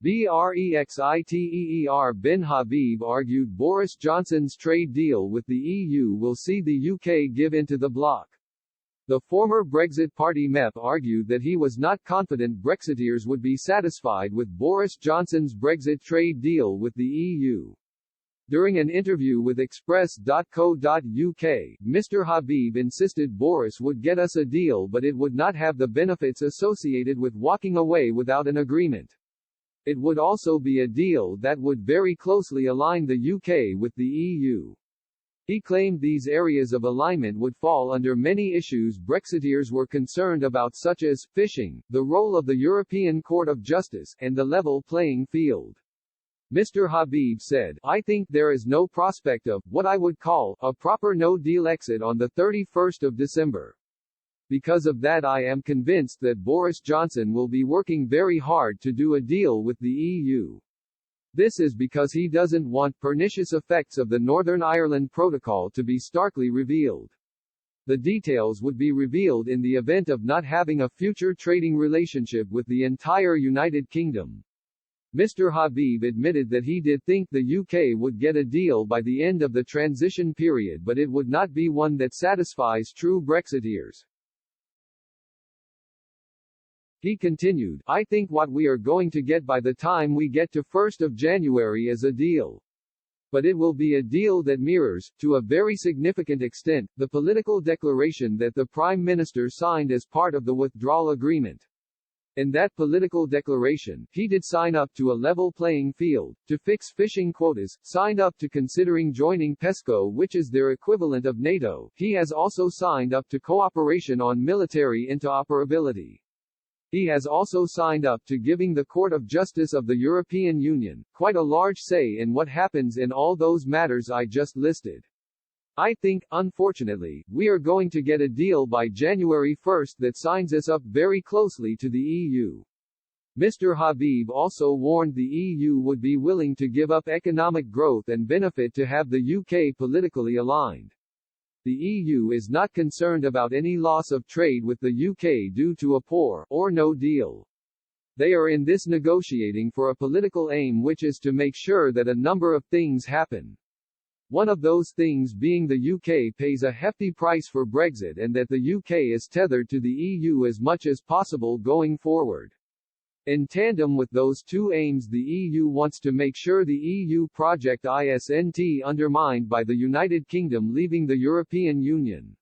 Brexiteer bin Habib argued Boris Johnson's trade deal with the EU will see the UK give in to the bloc. The former Brexit Party MEP argued that he was not confident Brexiteers would be satisfied with Boris Johnson's Brexit trade deal with the EU. During an interview with Express.co.uk, Mr. Habib insisted Boris would get us a deal, but it would not have the benefits associated with walking away without an agreement. It would also be a deal that would very closely align the UK with the EU. He claimed these areas of alignment would fall under many issues Brexiteers were concerned about, such as fishing, the role of the European Court of Justice, and the level playing field. Mr. Habib said, "I think there is no prospect of, what I would call, a proper no-deal exit on the 31st of December. Because of that, I am convinced that Boris Johnson will be working very hard to do a deal with the EU. This is because he doesn't want pernicious effects of the Northern Ireland Protocol to be starkly revealed. The details would be revealed in the event of not having a future trading relationship with the entire United Kingdom." Mr. Habib admitted that he did think the UK would get a deal by the end of the transition period, but it would not be one that satisfies true Brexiteers. He continued, "I think what we are going to get by the time we get to 1st of January is a deal. But it will be a deal that mirrors, to a very significant extent, the political declaration that the Prime Minister signed as part of the withdrawal agreement. In that political declaration, he did sign up to a level playing field, to fix fishing quotas, signed up to considering joining PESCO, which is their equivalent of NATO. He has also signed up to cooperation on military interoperability. He has also signed up to giving the Court of Justice of the European Union quite a large say in what happens in all those matters I just listed. I think, unfortunately, we are going to get a deal by January 1st that signs us up very closely to the EU." Mr. Habib also warned the EU would be willing to give up economic growth and benefit to have the UK politically aligned. The EU is not concerned about any loss of trade with the UK due to a poor, or no deal. They are in this negotiating for a political aim, which is to make sure that a number of things happen. One of those things being the UK pays a hefty price for Brexit and that the UK is tethered to the EU as much as possible going forward. In tandem with those two aims, the EU wants to make sure the EU project isn't undermined by the United Kingdom leaving the European Union.